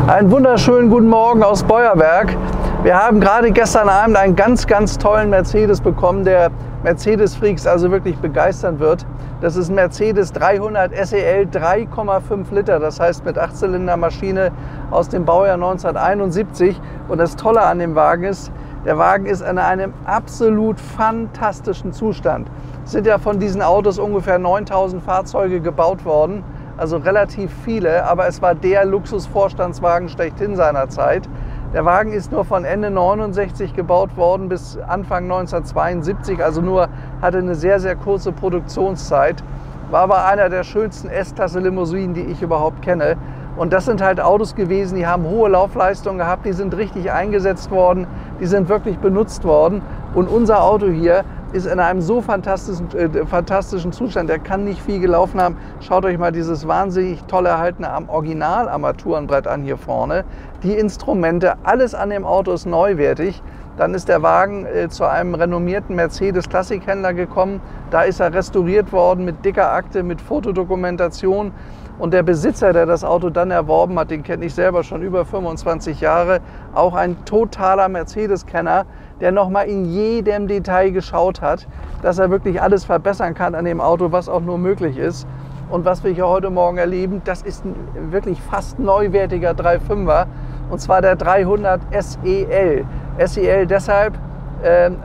Einen wunderschönen guten Morgen aus Beuerberg. Wir haben gerade gestern Abend einen ganz tollen Mercedes bekommen, der Mercedes-Freaks also wirklich begeistern wird. Das ist ein Mercedes 300 SEL 3,5 Liter, das heißt mit 8-Zylinder-Maschine aus dem Baujahr 1971. Und das Tolle an dem Wagen ist, der Wagen ist in einem absolut fantastischen Zustand. Es sind ja von diesen Autos ungefähr 9000 Fahrzeuge gebaut worden. Also relativ viele, aber es war der Luxusvorstandswagen schlechthin seiner Zeit. Der Wagen ist nur von Ende 69 gebaut worden bis Anfang 1972, also hatte eine sehr kurze Produktionszeit. War aber einer der schönsten S-Klasse-Limousinen, die ich überhaupt kenne. Und das sind halt Autos gewesen, die haben hohe Laufleistung gehabt, die sind richtig eingesetzt worden, die sind wirklich benutzt worden. Und unser Auto hier ist in einem so fantastischen Zustand, der kann nicht viel gelaufen haben. Schaut euch mal dieses wahnsinnig toll erhaltene Original-Armaturenbrett an hier vorne. Die Instrumente, alles an dem Auto ist neuwertig. Dann ist der Wagen zu einem renommierten Mercedes-Klassikhändler gekommen. Da ist er restauriert worden mit dicker Akte, mit Fotodokumentation. Und der Besitzer, der das Auto dann erworben hat, den kenne ich selber schon über 25 Jahre, auch ein totaler Mercedes-Kenner, der nochmal in jedem Detail geschaut hat, dass er wirklich alles verbessern kann an dem Auto, was auch nur möglich ist. Und was wir hier heute Morgen erleben, das ist ein wirklich fast neuwertiger 3.5er, und zwar der 300 SEL. SEL deshalb,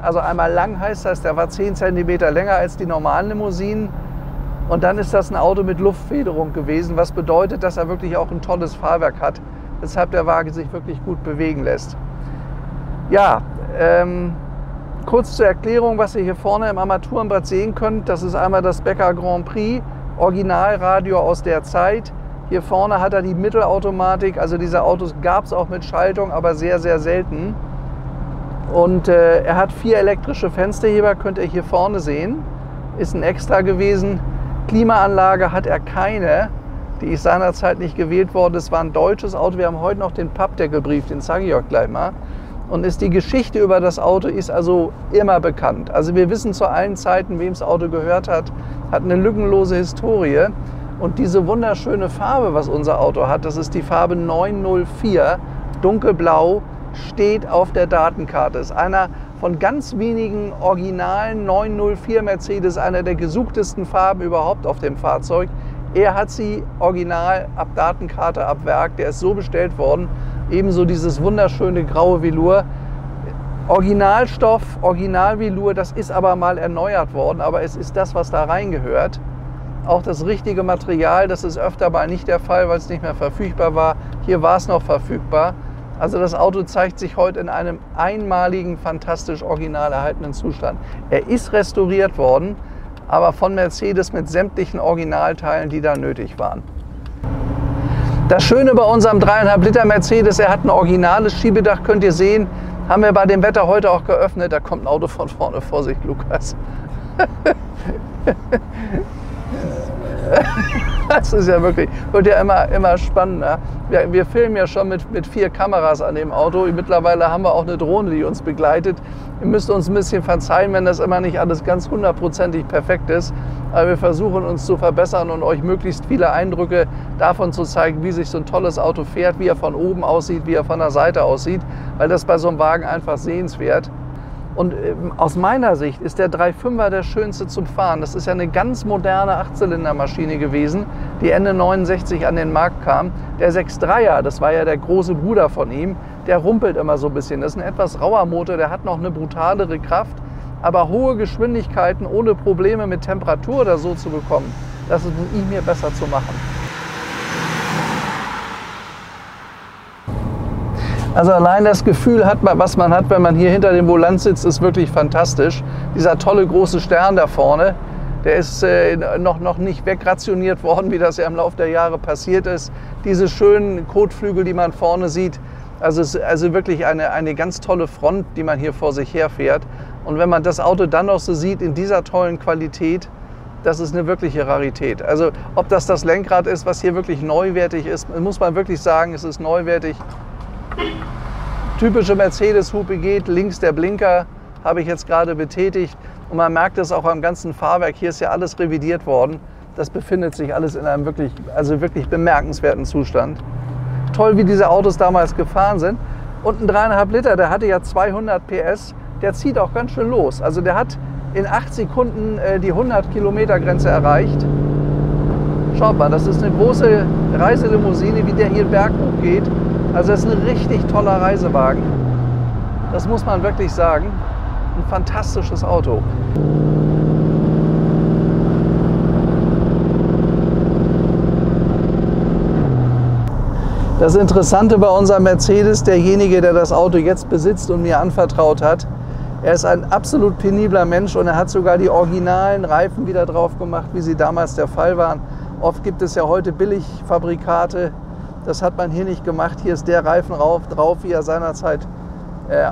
also einmal lang heißt das, der war 10 cm länger als die normalen Limousinen. Und dann ist das ein Auto mit Luftfederung gewesen, was bedeutet, dass er wirklich auch ein tolles Fahrwerk hat, weshalb der Wagen sich wirklich gut bewegen lässt. Ja, kurz zur Erklärung, was ihr hier vorne im Armaturenbrett sehen könnt. Das ist einmal das Becker Grand Prix, Originalradio aus der Zeit. Hier vorne hat er die Mittelautomatik, also diese Autos gab es auch mit Schaltung, aber sehr selten. Und er hat 4 elektrische Fensterheber, könnt ihr hier vorne sehen. Ist ein Extra gewesen. Klimaanlage hat er keine, die ist seinerzeit nicht gewählt worden. Es war ein deutsches Auto. Wir haben heute noch den Pappdeckelbrief, den zeige ich euch gleich mal. Und die Geschichte über das Auto ist also immer bekannt. Also wir wissen zu allen Zeiten, wem das Auto gehört hat eine lückenlose Historie. Und diese wunderschöne Farbe, was unser Auto hat, das ist die Farbe 904, dunkelblau, steht auf der Datenkarte. Ist einer von ganz wenigen originalen 904 Mercedes, einer der gesuchtesten Farben überhaupt auf dem Fahrzeug. Er hat sie original ab Datenkarte, ab Werk, der ist so bestellt worden. Ebenso dieses wunderschöne graue Velour. Originalstoff, Original-Velour, das ist aber mal erneuert worden, aber es ist das, was da reingehört. Auch das richtige Material, das ist öfter mal nicht der Fall, weil es nicht mehr verfügbar war. Hier war es noch verfügbar. Also das Auto zeigt sich heute in einem einmaligen, fantastisch original erhaltenen Zustand. Er ist restauriert worden, aber von Mercedes mit sämtlichen Originalteilen, die da nötig waren. Das Schöne bei unserem 3,5 Liter Mercedes, er hat ein originales Schiebedach, könnt ihr sehen, haben wir bei dem Wetter heute auch geöffnet. Da kommt ein Auto von vorne, Vorsicht Lukas. Das ist ja wirklich, wird ja immer spannender. Wir filmen ja schon mit 4 Kameras an dem Auto. Mittlerweile haben wir auch eine Drohne, die uns begleitet. Ihr müsst uns ein bisschen verzeihen, wenn das immer nicht alles ganz hundertprozentig perfekt ist. Aber wir versuchen uns zu verbessern und euch möglichst viele Eindrücke davon zu zeigen, wie sich so ein tolles Auto fährt, wie er von oben aussieht, wie er von der Seite aussieht. Weil das bei so einem Wagen einfach sehenswert. Und aus meiner Sicht ist der 3.5er der schönste zum Fahren. Das ist ja eine ganz moderne 8-Zylinder-Maschine gewesen, die Ende 69 an den Markt kam. Der 6.3er, das war ja der große Bruder von ihm, der rumpelt immer so ein bisschen. Das ist ein etwas rauer Motor, der hat noch eine brutalere Kraft, aber hohe Geschwindigkeiten ohne Probleme mit Temperatur oder so zu bekommen, das ist mit ihm hier besser zu machen. Also allein das Gefühl, was man hat, wenn man hier hinter dem Volant sitzt, ist wirklich fantastisch. Dieser tolle große Stern da vorne, der ist noch nicht wegrationiert worden, wie das ja im Laufe der Jahre passiert ist. Diese schönen Kotflügel, die man vorne sieht, also wirklich eine ganz tolle Front, die man hier vor sich her fährt. Und wenn man das Auto dann noch so sieht in dieser tollen Qualität, das ist eine wirkliche Rarität. Also ob das Lenkrad ist, was hier wirklich neuwertig ist, muss man wirklich sagen, es ist neuwertig. Typische Mercedes-Hupe geht, links der Blinker, habe ich jetzt gerade betätigt. Und man merkt es auch am ganzen Fahrwerk, hier ist ja alles revidiert worden. Das befindet sich alles in einem wirklich bemerkenswerten Zustand. toll, wie diese Autos damals gefahren sind. Und ein 3,5 Liter, der hatte ja 200 PS, der zieht auch ganz schön los. Also der hat in 8 Sekunden die 100 Kilometer Grenze erreicht. Schaut mal, das ist eine große Reiselimousine, wie der hier den Berg hochgeht. Also das ist ein richtig toller Reisewagen. Das muss man wirklich sagen. Ein fantastisches Auto. Das Interessante bei unserem Mercedes, derjenige, der das Auto jetzt besitzt und mir anvertraut hat, er ist ein absolut penibler Mensch und er hat sogar die originalen Reifen wieder drauf gemacht, wie sie damals der Fall waren. Oft gibt es ja heute Billigfabrikate, das hat man hier nicht gemacht. Hier ist der Reifen drauf, wie er seinerzeit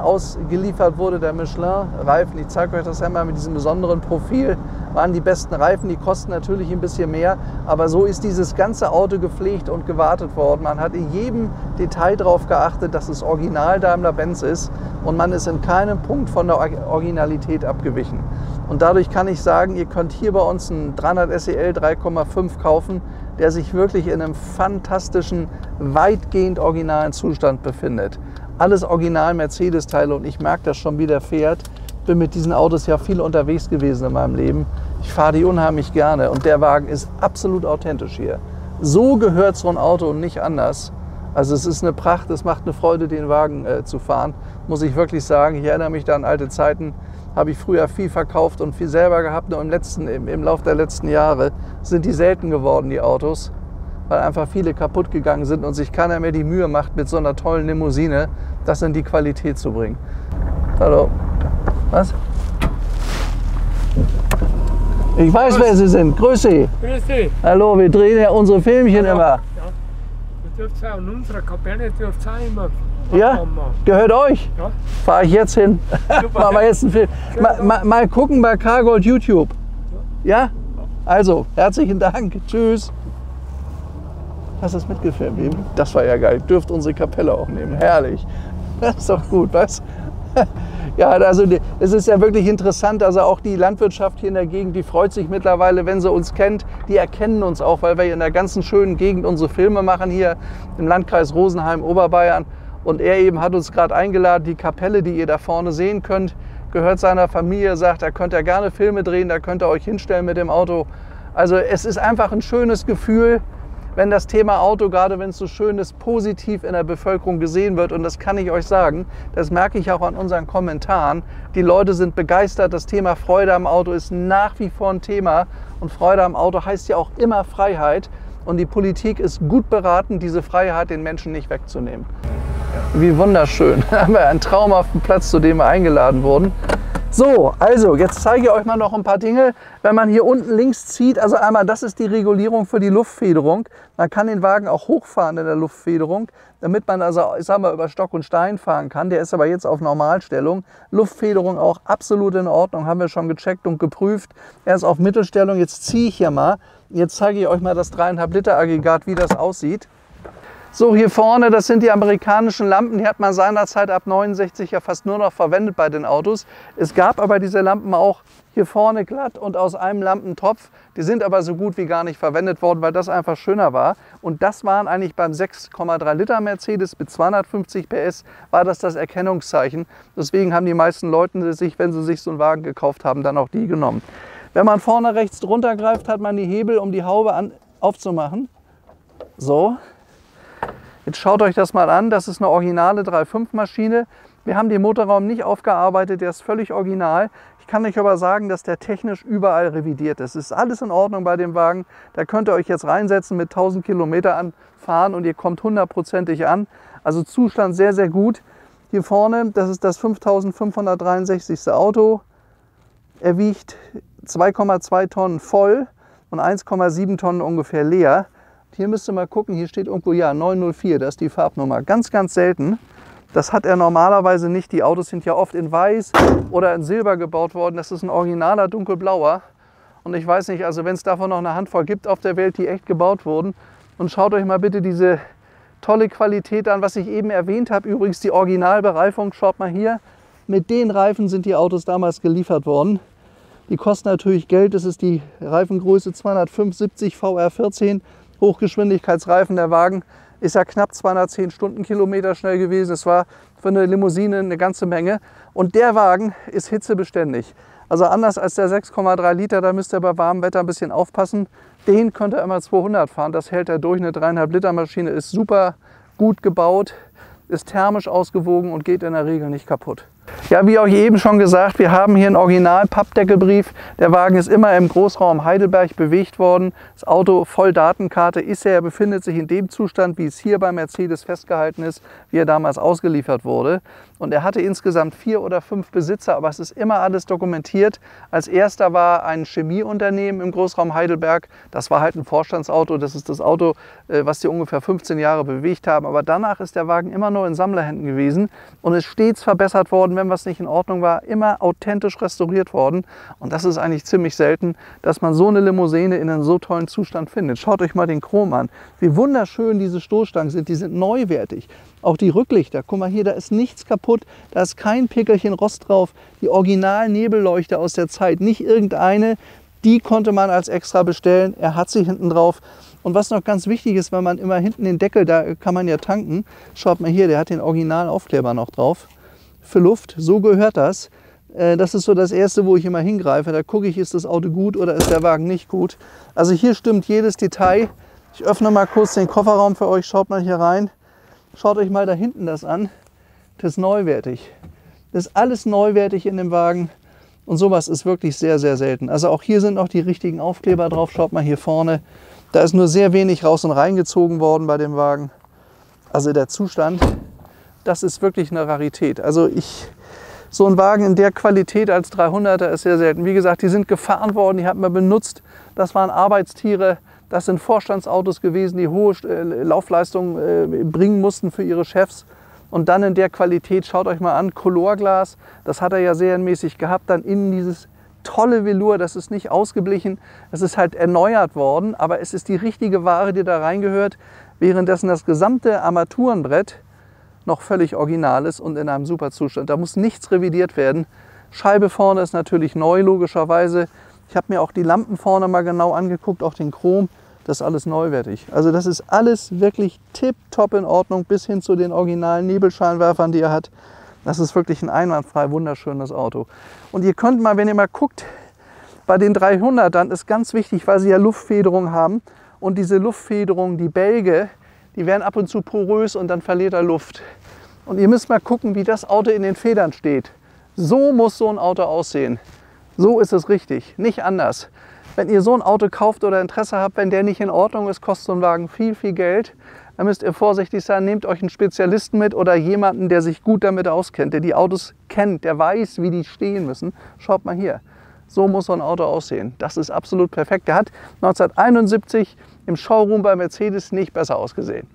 ausgeliefert wurde, der Michelin-Reifen. Ich zeige euch das einmal mit diesem besonderen Profil. Waren die besten Reifen, die kosten natürlich ein bisschen mehr, aber so ist dieses ganze Auto gepflegt und gewartet worden. Man hat in jedem Detail darauf geachtet, dass es Original Daimler-Benz ist und man ist in keinem Punkt von der Originalität abgewichen. Und dadurch kann ich sagen, ihr könnt hier bei uns einen 300 SEL 3,5 kaufen, der sich wirklich in einem fantastischen, weitgehend originalen Zustand befindet. Alles original Mercedes-Teile und ich merke das schon, wie der fährt. Ich bin mit diesen Autos ja viel unterwegs gewesen in meinem Leben. Ich fahre die unheimlich gerne und der Wagen ist absolut authentisch hier. So gehört so ein Auto und nicht anders. Also es ist eine Pracht, es macht eine Freude, den Wagen zu fahren, muss ich wirklich sagen. Ich erinnere mich da an alte Zeiten, habe ich früher viel verkauft und viel selber gehabt. Nur im Laufe der letzten Jahre sind die selten geworden, die Autos, weil einfach viele kaputt gegangen sind und sich keiner mehr die Mühe macht, mit so einer tollen Limousine das in die Qualität zu bringen. Hallo. Was? Ich weiß, wer Sie sind. Grüß Sie. Grüß Sie. Hallo, wir drehen ja unsere Filmchen immer. Ja. Ihr dürft auch in unserer Kapelle dürft auch immer. Ja? Gehört euch? Ja. Fahre ich jetzt hin. Machen wir jetzt einen Film. Mal gucken bei Cargold YouTube. Ja? Also, herzlichen Dank. Tschüss. Hast du das mitgefilmt eben? Das war ja geil. Dürft unsere Kapelle auch nehmen. Herrlich. Das ist doch gut, was? Ja, also es ist ja wirklich interessant, also auch die Landwirtschaft hier in der Gegend, die freut sich mittlerweile, wenn sie uns kennt. Die erkennen uns auch, weil wir hier in der ganzen schönen Gegend unsere Filme machen, hier im Landkreis Rosenheim, Oberbayern. Und er eben hat uns gerade eingeladen, die Kapelle, die ihr da vorne sehen könnt, gehört seiner Familie, sagt, da könnt ihr gerne Filme drehen, da könnt ihr euch hinstellen mit dem Auto. Also es ist einfach ein schönes Gefühl, wenn das Thema Auto, gerade wenn es so schön ist, positiv in der Bevölkerung gesehen wird. Und das kann ich euch sagen, das merke ich auch an unseren Kommentaren. Die Leute sind begeistert, das Thema Freude am Auto ist nach wie vor ein Thema. Und Freude am Auto heißt ja auch immer Freiheit. Und die Politik ist gut beraten, diese Freiheit den Menschen nicht wegzunehmen. Wie wunderschön. Da haben wir einen traumhaften Platz, zu dem wir eingeladen wurden. So, also jetzt zeige ich euch mal noch ein paar Dinge. Wenn man hier unten links zieht, also einmal, das ist die Regulierung für die Luftfederung. Man kann den Wagen auch hochfahren in der Luftfederung, damit man also, ich sag mal, über Stock und Stein fahren kann. Der ist aber jetzt auf Normalstellung. Luftfederung auch absolut in Ordnung, haben wir schon gecheckt und geprüft. Er ist auf Mittelstellung. Jetzt ziehe ich hier mal. Jetzt zeige ich euch mal das 3,5 Liter Aggregat, wie das aussieht. So, hier vorne, das sind die amerikanischen Lampen, die hat man seinerzeit ab 69 ja fast nur noch verwendet bei den Autos. Es gab aber diese Lampen auch hier vorne glatt und aus einem Lampentopf. Die sind aber so gut wie gar nicht verwendet worden, weil das einfach schöner war. Und das waren eigentlich beim 6,3 Liter Mercedes mit 250 PS, war das Erkennungszeichen. Deswegen haben die meisten Leute sich, wenn sie sich so einen Wagen gekauft haben, dann auch die genommen. Wenn man vorne rechts drunter greift, hat man die Hebel, um die Haube aufzumachen. So. Jetzt schaut euch das mal an, das ist eine originale 3.5 Maschine. Wir haben den Motorraum nicht aufgearbeitet, der ist völlig original. Ich kann euch aber sagen, dass der technisch überall revidiert ist. Es ist alles in Ordnung bei dem Wagen. Da könnt ihr euch jetzt reinsetzen, mit 1000 Kilometer anfahren und ihr kommt 100%ig an. Also Zustand sehr, sehr gut. Hier vorne, das ist das 5563. Auto. Er wiegt 2,2 Tonnen voll und 1,7 Tonnen ungefähr leer. Hier müsst ihr mal gucken, hier steht irgendwo, ja, 904, das ist die Farbnummer. Ganz, ganz selten. Das hat er normalerweise nicht. Die Autos sind ja oft in Weiß oder in Silber gebaut worden. Das ist ein originaler dunkelblauer. Und ich weiß nicht, also wenn es davon noch eine Handvoll gibt auf der Welt, die echt gebaut wurden. Und schaut euch mal bitte diese tolle Qualität an, was ich eben erwähnt habe. Übrigens die Originalbereifung, schaut mal hier. Mit den Reifen sind die Autos damals geliefert worden. Die kosten natürlich Geld. Das ist die Reifengröße 275 VR14. Hochgeschwindigkeitsreifen. Der Wagen ist ja knapp 210 Stundenkilometer schnell gewesen. Das war für eine Limousine eine ganze Menge. Und der Wagen ist hitzebeständig. Also anders als der 6,3 Liter, da müsst ihr bei warmem Wetter ein bisschen aufpassen. Den könnt ihr immer 200 fahren, das hält er durch. Eine 3,5 Liter Maschine ist super gut gebaut, ist thermisch ausgewogen und geht in der Regel nicht kaputt. Ja, wie auch eben schon gesagt, wir haben hier einen Original-Pappdeckelbrief. Der Wagen ist immer im Großraum Heidelberg bewegt worden. Das Auto voll Datenkarte ist er, befindet sich in dem Zustand, wie es hier bei Mercedes festgehalten ist, wie er damals ausgeliefert wurde. Und er hatte insgesamt 4 oder 5 Besitzer, aber es ist immer alles dokumentiert. Als erster war ein Chemieunternehmen im Großraum Heidelberg. Das war halt ein Vorstandsauto. Das ist das Auto, was die ungefähr 15 Jahre bewegt haben. Aber danach ist der Wagen immer nur in Sammlerhänden gewesen und ist stets verbessert worden, wenn was nicht in Ordnung war, immer authentisch restauriert worden. Und das ist eigentlich ziemlich selten, dass man so eine Limousine in einem so tollen Zustand findet. Schaut euch mal den Chrom an. Wie wunderschön diese Stoßstangen sind. Die sind neuwertig. Auch die Rücklichter. Guck mal hier, da ist nichts kaputt. Da ist kein Pickelchen Rost drauf. Die Original-Nebelleuchte aus der Zeit. Nicht irgendeine. Die konnte man als extra bestellen. Er hat sie hinten drauf. Und was noch ganz wichtig ist, wenn man immer hinten den Deckel, da kann man ja tanken. Schaut mal hier, der hat den Originalaufkleber noch drauf. Für Luft, so gehört das. Das ist so das Erste, wo ich immer hingreife. Da gucke ich, ist das Auto gut oder ist der Wagen nicht gut. Also hier stimmt jedes Detail. Ich öffne mal kurz den Kofferraum für euch. Schaut mal hier rein. Schaut euch mal da hinten das an. Das ist neuwertig. Das ist alles neuwertig in dem Wagen. Und sowas ist wirklich sehr, sehr selten. Also auch hier sind noch die richtigen Aufkleber drauf. Schaut mal hier vorne. Da ist nur sehr wenig raus und reingezogen worden bei dem Wagen. Also der Zustand, das ist wirklich eine Rarität. Also so ein Wagen in der Qualität als 300er ist sehr selten. Wie gesagt, die sind gefahren worden, die hat man benutzt. Das waren Arbeitstiere, das sind Vorstandsautos gewesen, die hohe Laufleistungen bringen mussten für ihre Chefs. Und dann in der Qualität, schaut euch mal an, Colorglas, das hat er ja serienmäßig gehabt. Dann innen dieses tolle Velour, das ist nicht ausgeblichen, es ist halt erneuert worden, aber es ist die richtige Ware, die da reingehört, währenddessen das gesamte Armaturenbrett noch völlig original ist und in einem super Zustand. Da muss nichts revidiert werden. Scheibe vorne ist natürlich neu, logischerweise. Ich habe mir auch die Lampen vorne mal genau angeguckt, auch den Chrom. Das ist alles neuwertig. Also das ist alles wirklich tipptopp in Ordnung, bis hin zu den originalen Nebelscheinwerfern, die er hat. Das ist wirklich ein einwandfrei wunderschönes Auto. Und ihr könnt mal, wenn ihr mal guckt, bei den 300ern ist ganz wichtig, weil sie ja Luftfederung haben. Und diese Luftfederung, die Bälge, die werden ab und zu porös und dann verliert er Luft. Und ihr müsst mal gucken, wie das Auto in den Federn steht. So muss so ein Auto aussehen. So ist es richtig, nicht anders. Wenn ihr so ein Auto kauft oder Interesse habt, wenn der nicht in Ordnung ist, kostet so ein Wagen viel, viel Geld. Dann müsst ihr vorsichtig sein, nehmt euch einen Spezialisten mit oder jemanden, der sich gut damit auskennt, der die Autos kennt, der weiß, wie die stehen müssen. Schaut mal hier, so muss so ein Auto aussehen. Das ist absolut perfekt. Der hat 1971 im Showroom bei Mercedes nicht besser ausgesehen.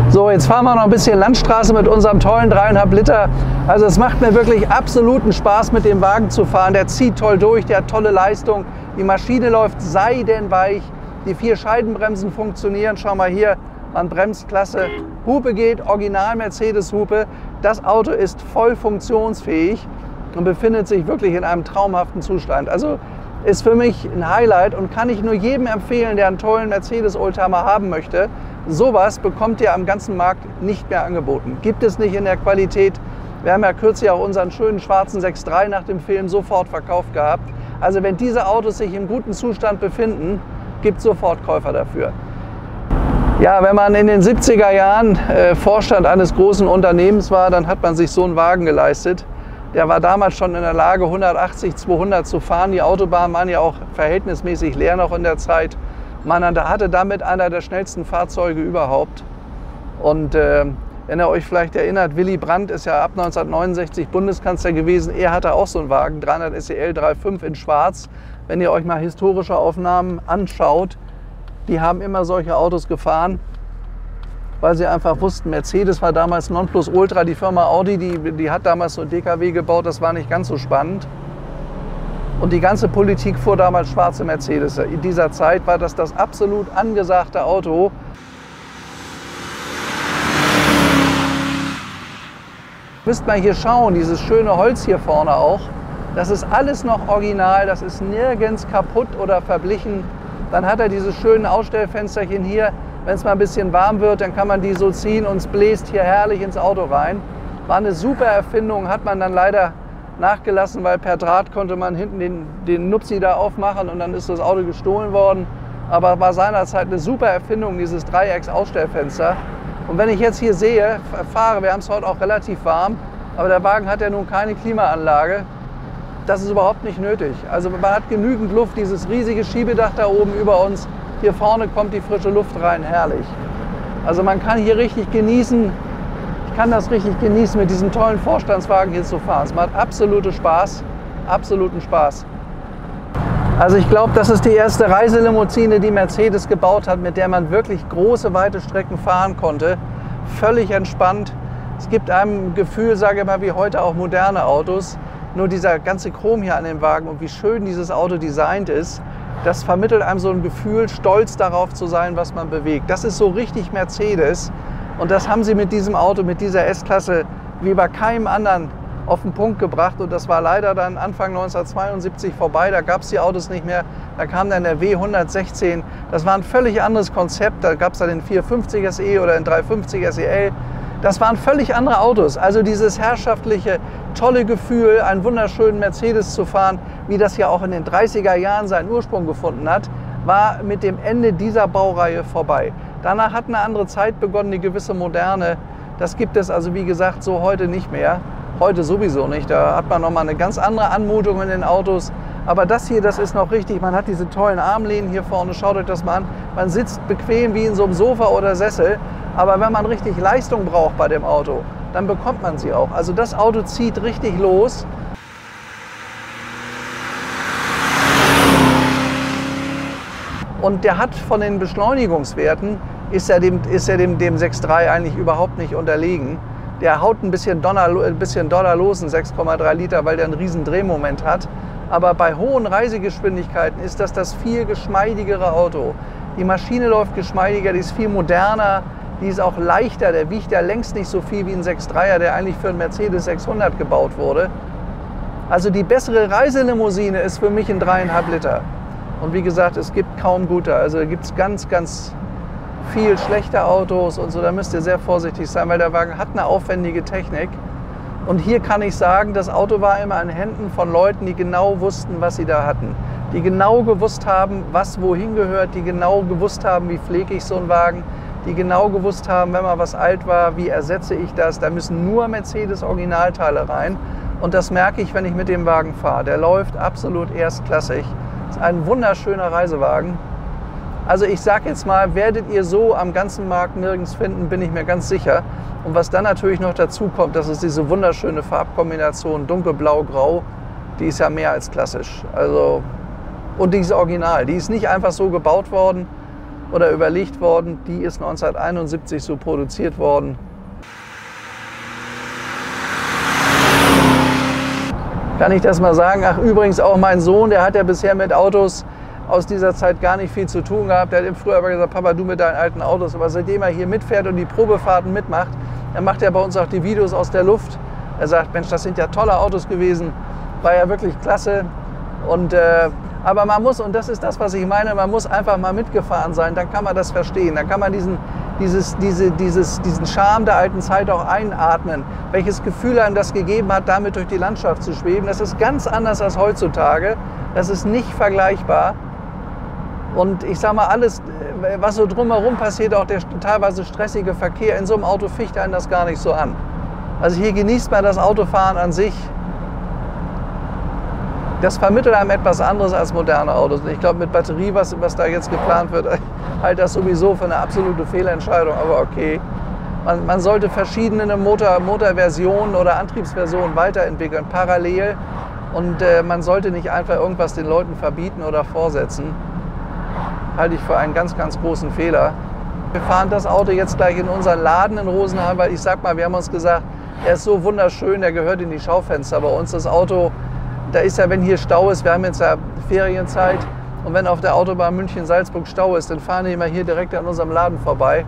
So, jetzt fahren wir noch ein bisschen Landstraße mit unserem tollen 3,5 Liter. Also es macht mir wirklich absoluten Spaß, mit dem Wagen zu fahren. Der zieht toll durch, der hat tolle Leistung. Die Maschine läuft seidenweich. Die 4 Scheibenbremsen funktionieren. Schau mal hier, man bremst klasse. Hupe geht, original Mercedes-Hupe. Das Auto ist voll funktionsfähig und befindet sich wirklich in einem traumhaften Zustand. Also ist für mich ein Highlight und kann ich nur jedem empfehlen, der einen tollen Mercedes-Oldtimer haben möchte. Sowas bekommt ihr am ganzen Markt nicht mehr angeboten. Gibt es nicht in der Qualität. Wir haben ja kürzlich auch unseren schönen schwarzen 6.3 nach dem Film sofort verkauft gehabt. Also wenn diese Autos sich im guten Zustand befinden, gibt es sofort Käufer dafür. Ja, wenn man in den 70er Jahren Vorstand eines großen Unternehmens war, dann hat man sich so einen Wagen geleistet. Der war damals schon in der Lage, 180, 200 zu fahren. Die Autobahnen waren ja auch verhältnismäßig leer noch in der Zeit. Man hatte damit einer der schnellsten Fahrzeuge überhaupt. Und wenn ihr euch vielleicht erinnert, Willy Brandt ist ja ab 1969 Bundeskanzler gewesen. Er hatte auch so einen Wagen, 300 SEL 3.5 in schwarz. Wenn ihr euch mal historische Aufnahmen anschaut, die haben immer solche Autos gefahren, weil sie einfach wussten, Mercedes war damals Nonplusultra. Die Firma Audi, die hat damals so ein DKW gebaut, das war nicht ganz so spannend. Und die ganze Politik fuhr damals schwarze Mercedes. In dieser Zeit war das das absolut angesagte Auto. Müsst mal hier schauen, dieses schöne Holz hier vorne auch. Das ist alles noch original, das ist nirgends kaputt oder verblichen. Dann hat er diese schönen Ausstellfensterchen hier. Wenn es mal ein bisschen warm wird, dann kann man die so ziehen und es bläst hier herrlich ins Auto rein. War eine super Erfindung, hat man dann leider nachgelassen, weil per Draht konnte man hinten den Nupsi da aufmachen und dann ist das Auto gestohlen worden. Aber war seinerzeit eine super Erfindung, dieses Dreiecks-Ausstellfenster. Und wenn ich jetzt hier fahre, wir haben es heute auch relativ warm, aber der Wagen hat ja nun keine Klimaanlage. Das ist überhaupt nicht nötig. Also man hat genügend Luft, dieses riesige Schiebedach da oben über uns. Hier vorne kommt die frische Luft rein, herrlich. Also man kann hier richtig genießen, ich kann das richtig genießen, mit diesem tollen Vorstandswagen hier zu fahren. Es macht absoluten Spaß. Also ich glaube, das ist die erste Reiselimousine, die Mercedes gebaut hat, mit der man wirklich große, weite Strecken fahren konnte. Völlig entspannt. Es gibt einem Gefühl, sage ich mal, wie heute auch moderne Autos. Nur dieser ganze Chrom hier an dem Wagen und wie schön dieses Auto designt ist, das vermittelt einem so ein Gefühl, stolz darauf zu sein, was man bewegt. Das ist so richtig Mercedes und das haben sie mit diesem Auto, mit dieser S-Klasse, wie bei keinem anderen auf den Punkt gebracht. Und das war leider dann Anfang 1972 vorbei, da gab es die Autos nicht mehr. Da kam dann der W116, das war ein völlig anderes Konzept. Da gab es dann den 450 SE oder den 350 SEL. Das waren völlig andere Autos. Also dieses herrschaftliche, tolle Gefühl, einen wunderschönen Mercedes zu fahren, wie das ja auch in den 30er Jahren seinen Ursprung gefunden hat, war mit dem Ende dieser Baureihe vorbei. Danach hat eine andere Zeit begonnen, eine gewisse Moderne. Das gibt es also, wie gesagt, so heute nicht mehr. Heute sowieso nicht. Da hat man nochmal eine ganz andere Anmutung in den Autos. Aber das hier, das ist noch richtig. Man hat diese tollen Armlehnen hier vorne. Schaut euch das mal an. Man sitzt bequem wie in so einem Sofa oder Sessel. Aber wenn man richtig Leistung braucht bei dem Auto, dann bekommt man sie auch. Also das Auto zieht richtig los. Und der hat von den Beschleunigungswerten, ist er dem 6.3 eigentlich überhaupt nicht unterlegen. Der haut ein bisschen Donner los, in 6,3 Liter, weil der einen riesen Drehmoment hat. Aber bei hohen Reisegeschwindigkeiten ist das viel geschmeidigere Auto. Die Maschine läuft geschmeidiger, die ist viel moderner, die ist auch leichter. Der wiegt ja längst nicht so viel wie ein 6.3er, der eigentlich für einen Mercedes 600 gebaut wurde. Also die bessere Reiselimousine ist für mich ein 3,5 Liter. Und wie gesagt, es gibt kaum gute. Also da gibt es ganz, ganz viel schlechte Autos und so. Da müsst ihr sehr vorsichtig sein, weil der Wagen hat eine aufwendige Technik. Und hier kann ich sagen, das Auto war immer in Händen von Leuten, die genau wussten, was sie da hatten. Die genau gewusst haben, was wohin gehört, die genau gewusst haben, wie pflege ich so einen Wagen, die genau gewusst haben, wenn mal was alt war, wie ersetze ich das. Da müssen nur Mercedes-Originalteile rein. Und das merke ich, wenn ich mit dem Wagen fahre. Der läuft absolut erstklassig. Ist ein wunderschöner Reisewagen. Also ich sage jetzt mal, werdet ihr so am ganzen Markt nirgends finden, bin ich mir ganz sicher. Und was dann natürlich noch dazu kommt, das ist diese wunderschöne Farbkombination dunkelblau-grau, die ist ja mehr als klassisch. Also, und die ist original, die ist nicht einfach so gebaut worden oder überlegt worden, die ist 1971 so produziert worden. Kann ich das mal sagen? Ach, übrigens auch mein Sohn, der hat ja bisher mit Autos aus dieser Zeit gar nicht viel zu tun gehabt. Der hat früher aber gesagt, Papa, du mit deinen alten Autos. Aber seitdem er hier mitfährt und die Probefahrten mitmacht, dann macht er bei uns auch die Videos aus der Luft. Er sagt, Mensch, das sind ja tolle Autos gewesen. War ja wirklich klasse. Und, aber man muss, und das ist das, was ich meine, man muss einfach mal mitgefahren sein, dann kann man das verstehen. Dann kann man diesen Charme der alten Zeit auch einatmen. Welches Gefühl einem das gegeben hat, damit durch die Landschaft zu schweben. Das ist ganz anders als heutzutage. Das ist nicht vergleichbar. Und ich sage mal, alles, was so drumherum passiert, auch der teilweise stressige Verkehr, in so einem Auto ficht einen das gar nicht so an. Also hier genießt man das Autofahren an sich. Das vermittelt einem etwas anderes als moderne Autos. Und ich glaube, mit Batterie, was da jetzt geplant wird, halte das sowieso für eine absolute Fehlentscheidung. Aber okay, man sollte verschiedene Motorversionen oder Antriebsversionen weiterentwickeln, parallel. Und man sollte nicht einfach irgendwas den Leuten verbieten oder vorsetzen. Halte ich für einen ganz, ganz großen Fehler. Wir fahren das Auto jetzt gleich in unseren Laden in Rosenheim, weil ich sag mal, wir haben uns gesagt, er ist so wunderschön, der gehört in die Schaufenster bei uns. Das Auto Da ist ja, wenn hier Stau ist, wir haben jetzt ja Ferienzeit, und wenn auf der Autobahn München-Salzburg Stau ist, dann fahren die immer hier direkt an unserem Laden vorbei.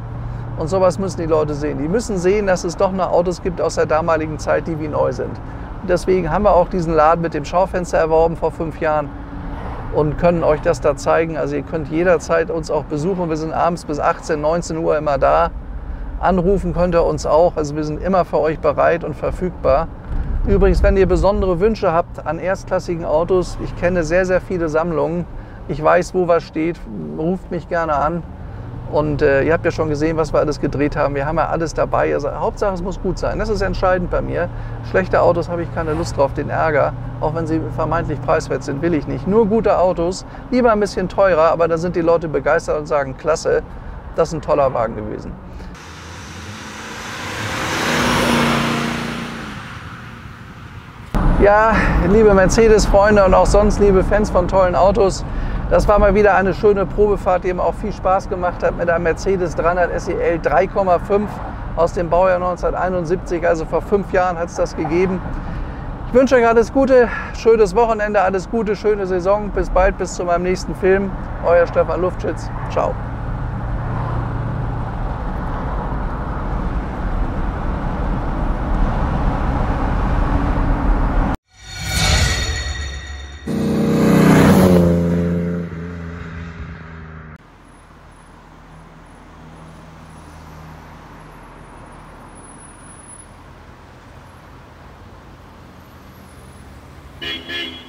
Und sowas müssen die Leute sehen. Die müssen sehen, dass es doch noch Autos gibt aus der damaligen Zeit, die wie neu sind. Und deswegen haben wir auch diesen Laden mit dem Schaufenster erworben vor 5 Jahren und können euch das da zeigen. Also ihr könnt jederzeit uns auch besuchen. Wir sind abends bis 18, 19 Uhr immer da. Anrufen könnt ihr uns auch. Also wir sind immer für euch bereit und verfügbar. Übrigens, wenn ihr besondere Wünsche habt an erstklassigen Autos, ich kenne sehr, sehr viele Sammlungen. Ich weiß, wo was steht. Ruft mich gerne an. Und ihr habt ja schon gesehen, was wir alles gedreht haben. Wir haben ja alles dabei. Also, Hauptsache, es muss gut sein. Das ist entscheidend bei mir. Schlechte Autos habe ich keine Lust drauf, den Ärger. Auch wenn sie vermeintlich preiswert sind, will ich nicht. Nur gute Autos, lieber ein bisschen teurer, aber da sind die Leute begeistert und sagen, klasse, das ist ein toller Wagen gewesen. Ja, liebe Mercedes-Freunde und auch sonst liebe Fans von tollen Autos, das war mal wieder eine schöne Probefahrt, die mir auch viel Spaß gemacht hat mit einem Mercedes 300 SEL 3,5 aus dem Baujahr 1971, also vor 5 Jahren hat es das gegeben. Ich wünsche euch alles Gute, schönes Wochenende, alles Gute, schöne Saison. Bis bald, bis zu meinem nächsten Film. Euer Stefan Luftschütz. Ciao. Beep, beep.